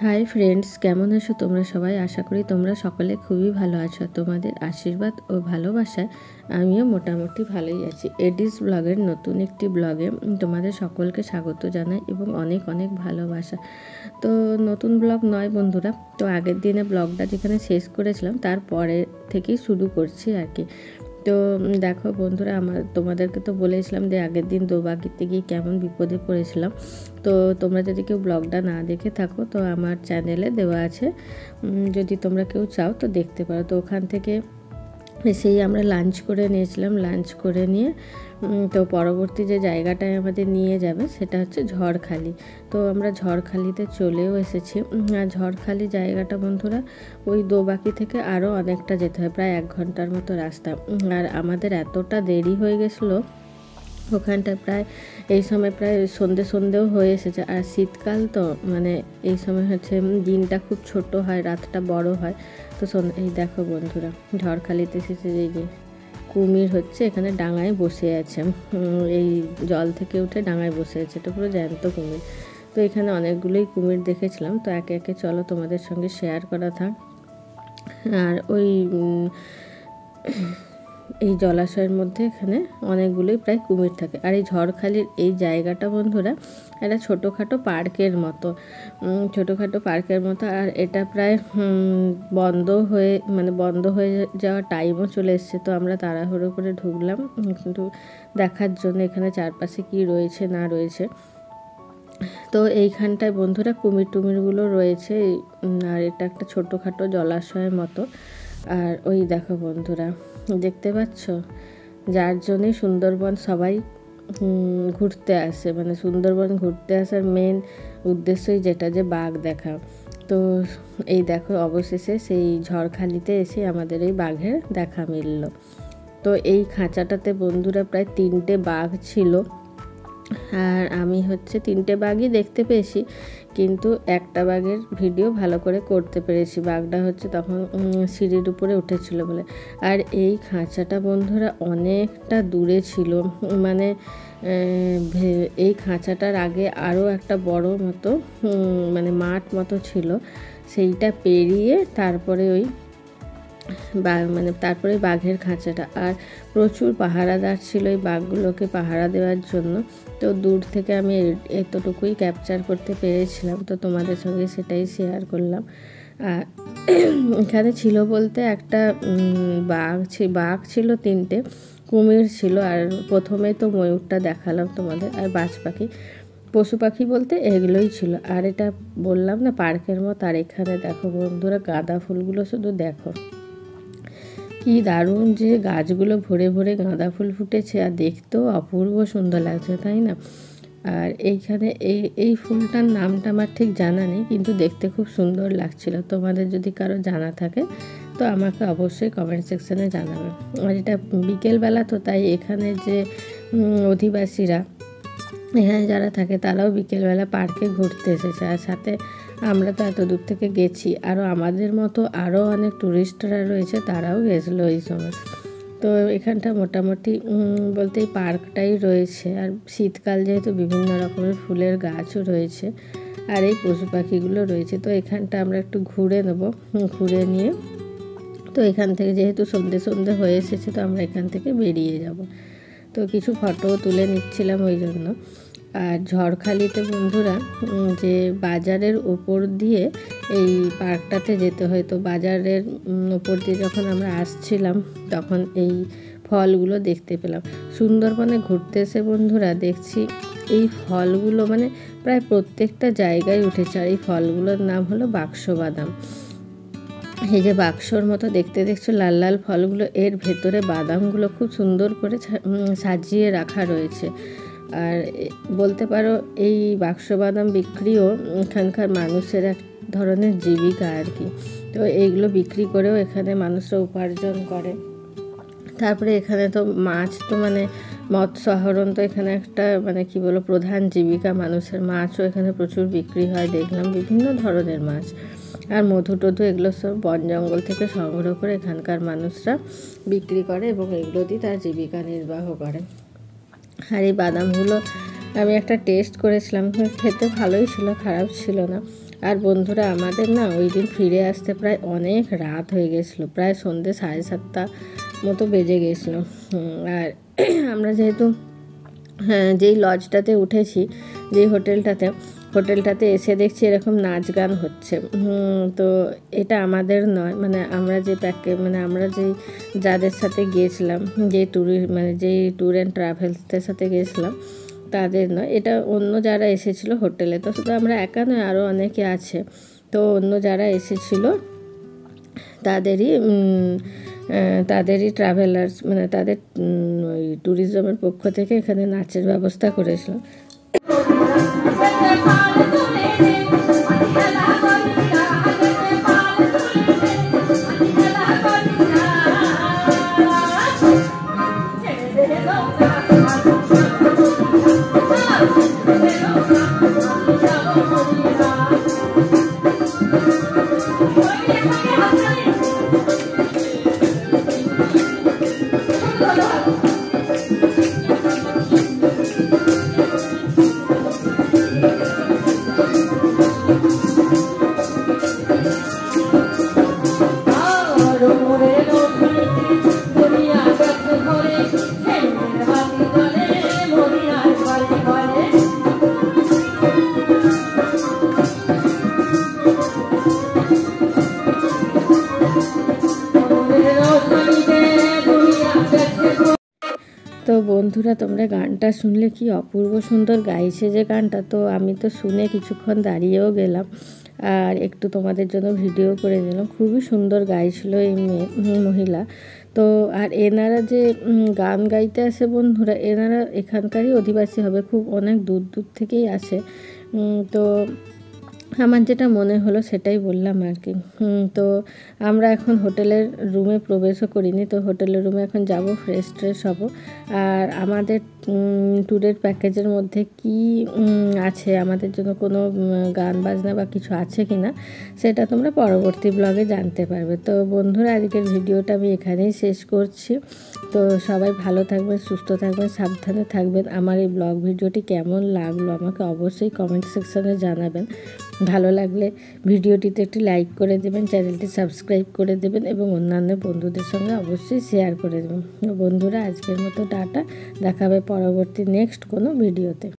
Hi friends, কেমন আছো তোমরা সবাই? আশা করি তোমরা সকলে খুবই ভালো আছো। তোমাদের আশীর্বাদ ও ভালোবাসায় আমিও মোটামুটি ভালোই আছি। এডিস ব্লগের নতুন একটি ব্লগে তোমাদের সকলকে স্বাগত জানাই এবং অনেক অনেক ভালোবাসা। তো নতুন ব্লগ নয় বন্ধুরা, তো আগের দিনে ব্লগটা যেখানে শেষ করেছিলাম তারপরে থেকেই শুরু করছি আর কি। তো দেখো বন্ধুরা, তোমাদেরকে তো বলেছিলাম যে আগের দিন দোবাকিতে গিয়ে কেমন বিপদে পড়েছিলাম। তো তোমরা যদি কেউ ব্লগটা না দেখে থাকো তো আমার চ্যানেলে দেওয়া আছে, যদি তোমরা কেউ চাও তো দেখতে পারো। তো ওখান থেকে এসেই আমরা লাঞ্চ করে নিয়েছিলাম। লাঞ্চ করে নিয়ে তো পরবর্তী যে জায়গাটায় আমাদের নিয়ে যাবে সেটা হচ্ছে ঝড়খালি। তো আমরা ঝড়খালিতে চলেও এসেছি। আর ঝড়খালি জায়গাটা বন্ধুরা ওই দোবাকি থেকে আরও অনেকটা যেতে হয়, প্রায় 1 ঘন্টার মতো রাস্তা। আর আমাদের এতটা দেরি হয়ে গেছিলো ওখানটায়, প্রায় এই সময় প্রায় সন্ধেও হয়ে এসেছে। আর শীতকাল তো মানে এই সময় হচ্ছে দিনটা খুব ছোট হয়, রাতটা বড় হয়। তো এই দেখো বন্ধুরা, ঝড়খালিতে এসেছে যে কুমির হচ্ছে এখানে ডাঙায় বসে আছে। এই জল থেকে উঠে ডাঙায় বসে আছে, এটা পুরো জ্যান্ত কুমির। তো এখানে অনেকগুলোই কুমির দেখেছিলাম, তো একে একে চলো তোমাদের সঙ্গে শেয়ার করা থাক। আর ওই এই জলাশয়ের মধ্যে এখানে অনেকগুলোই প্রায় কুমির থাকে। আর এই ঝড়খালির এই জায়গাটা বন্ধুরা একটা ছোটোখাটো পার্কের মতো, আর এটা প্রায় বন্ধ হয়ে যাওয়ার টাইমও চলে এসছে। তো আমরা তাড়াহুড়ো করে ঢুকলাম কিন্তু দেখার জন্য এখানে চারপাশে কি রয়েছে না রয়েছে। তো এইখানটায় বন্ধুরা কুমিরগুলো রয়েছে। আর এটা একটা ছোটোখাটো জলাশয়ের মতো। আর ওই দেখো বন্ধুরা, দেখতে পাচ্ছ, যার জন্যই সুন্দরবন সবাই ঘুরতে আসে, মানে সুন্দরবন ঘুরতে আসার মেন উদ্দেশ্যই যেটা, যে বাঘ দেখা। তো এই দেখো অবশেষে সেই ঝড়খালিতে এসে আমাদের এই বাঘের দেখা মিলল। তো এই খাঁচাটাতে বন্ধুরা প্রায় 3টে বাঘ ছিল। আর আমি হচ্ছে 3টে বাঘই দেখতে পেয়েছি, কিন্তু একটা বাঘের ভিডিও ভালো করে করতে পেরেছি। বাঘটা হচ্ছে তখন সিঁড়ির উপরে উঠেছিল বলে। আর এই খাঁচাটা বন্ধুরা অনেকটা দূরে ছিল, মানে এই খাঁচাটার আগে আরও একটা বড় মতো মাঠ মতো ছিল, সেইটা পেরিয়ে তারপরে তারপরে বাঘের খাঁচাটা। আর প্রচুর পাহারাদার ছিল এই বাঘগুলোকে পাহারা দেওয়ার জন্য। তো দূর থেকে আমি এতটুকুই ক্যাপচার করতে পেরেছিলাম, তো তোমাদের সঙ্গে সেটাই শেয়ার করলাম। আর এখানে ছিল বলতে একটা বাঘ ছিল, 3টে কুমির ছিল, আর প্রথমেই তো ময়ূরটা দেখালাম তোমাদের, আর পশু পাখি বলতে এগুলোই ছিল। আর এটা বললাম না পার্কের মতো। আর এখানে দেখো বন্ধুরা, গাঁদা ফুলগুলো শুধু দেখো কি দারুণ, যে গাছগুলো ভরে ভরে গাঁদা ফুল ফুটেছে, আর দেখতেও অপূর্ব সুন্দর লাগছে, তাই না? আর এইখানে এই ফুলটার নামটা আমার ঠিক জানা নেই, কিন্তু দেখতে খুব সুন্দর লাগছিল। তোমাদের যদি কারো জানা থাকে তো আমাকে অবশ্যই কমেন্ট সেকশানে জানাবে। আর এটা বিকেলবেলা, তো তাই এখানে যে অধিবাসীরা এখানে যারা থাকে তারাও বিকেলবেলা পার্কে ঘুরতে এসেছে। আর সাথে আমরা তো এত দূর থেকে গেছি, আরও আমাদের মতো আরও অনেক টুরিস্টরা রয়েছে, তারাও গেছিলো এই সময়। তো এখানটা মোটামুটি বলতে এই পার্কটাই রয়েছে। আর শীতকাল যেহেতু বিভিন্ন রকমের ফুলের গাছও রয়েছে, আর এই পশু পাখিগুলো রয়েছে। তো এখানটা আমরা একটু ঘুরে নেবো, ঘুরে নিয়ে তো এখান থেকে যেহেতু সন্ধে হয়ে এসেছে, তো আমরা এখান থেকে বেরিয়ে যাব। তো কিছু ফটোও তুলে নিচ্ছিলাম ওই জন্য। আর ঝড়খালিতে বন্ধুরা যে বাজারের ওপর দিয়ে এই পার্কটাতে যেতে হয়, তো বাজারের ওপর দিয়ে যখন আমরা আসছিলাম তখন এই ফলগুলো দেখতে পেলাম। সুন্দরবনে ঘুরতে এসে বন্ধুরা দেখছি এই ফলগুলো প্রায় প্রত্যেকটা জায়গায় উঠেছে। আর এই ফলগুলোর নাম হলো বাক্সবাদাম। এই যে বাক্সর মতো দেখছো লাল লাল ফলগুলো, এর ভেতরে বাদামগুলো খুব সুন্দর করে সাজিয়ে রাখা রয়েছে। আর বলতে পারো এই বাক্স বাদাম বিক্রিও এখানকার মানুষের এক ধরনের জীবিকা আর কি। তো এইগুলো বিক্রি করেও এখানে মানুষরা উপার্জন করে। তারপরে এখানে তো মাছ, তো মৎস্য আহরণ তো এখানে একটা কি বলো প্রধান জীবিকা মানুষের। মাছও এখানে প্রচুর বিক্রি হয়, দেখলাম বিভিন্ন ধরনের মাছ। আর মধু টধু এগুলো সব বন জঙ্গল থেকে সংগ্রহ করে এখানকার মানুষরা বিক্রি করে এবং এগুলো দিয়ে তার জীবিকা নির্বাহ করে। আর এই বাদামগুলো আমি একটা টেস্ট করেছিলাম, খেতে ভালোই ছিল, খারাপ ছিল না। আর বন্ধুরা আমাদের না ওই দিন ফিরে আসতে প্রায় অনেক রাত হয়ে গেছিলো, প্রায় সন্ধ্যে 7:30 মতো বেজে গেছিলো। আর আমরা যেহেতু যেই লজটাতে উঠেছি, যেই হোটেলটাতে এসে দেখছি এরকম নাচ গান হচ্ছে। তো এটা আমাদের নয়, মানে আমরা যে আমরা যাদের সাথে গিয়েছিলাম, যেই ট্যুর অ্যান্ড ট্রাভেলসের সাথে গিয়েছিলাম তাদের নয়, এটা অন্য যারা এসেছিলো হোটেলে। তো শুধু আমরা একা নয়, আরও অনেকে আছে। তো অন্য যারা এসেছিলো তাদেরই ট্রাভেলার্স, মানে তাদের ওই ট্যুরিজমের পক্ষ থেকে এখানে নাচের ব্যবস্থা করেছিল। তো বন্ধুরা তোমরা গানটা শুনলে কি অপূর্ব সুন্দর গাইছে যে গানটা। তো আমি তো শুনে কিছুক্ষণ দাঁড়িয়েও গেলাম আর একটু তোমাদের জন্য ভিডিও করে নিলাম। খুবই সুন্দর গাইছিল এই মহিলা। তো আর এনারা যে গান গাইতে আসে বন্ধুরা, এনারা এখানকারই অধিবাসী হবে, খুব অনেক দূর দূর থেকেই আসে। তো আমার যেটা মনে হলো সেটাই বললাম আর কি। তো আমরা এখন হোটেলের রুমে প্রবেশও করিনি, তো হোটেলের রুমে এখন যাব, ফ্রেশ হব। আর আমাদের ট্যুরের প্যাকেজের মধ্যে কি আছে, আমাদের জন্য কোনো গান বাজনা বা কিছু আছে কি না সেটা তোমরা পরবর্তী ব্লগে জানতে পারবে। তো বন্ধুরা আজকের ভিডিওটা আমি এখানেই শেষ করছি। তো সবাই ভালো থাকবেন, সুস্থ থাকবেন, সাবধানে থাকবেন। আমার এই ব্লগ ভিডিওটি কেমন লাগলো আমাকে অবশ্যই কমেন্ট সেকশনে জানাবেন। ভালো লাগলে ভিডিওটিতে একটি লাইক করে দেবেন, চ্যানেলটি সাবস্ক্রাইব করে দেবেন এবং অন্যান্য বন্ধুদের সঙ্গে অবশ্যই শেয়ার করে দেবেন। বন্ধুরা আজকের মতো টাটা, দেখা হবে পরবর্তী নেক্সট কোনো ভিডিওতে।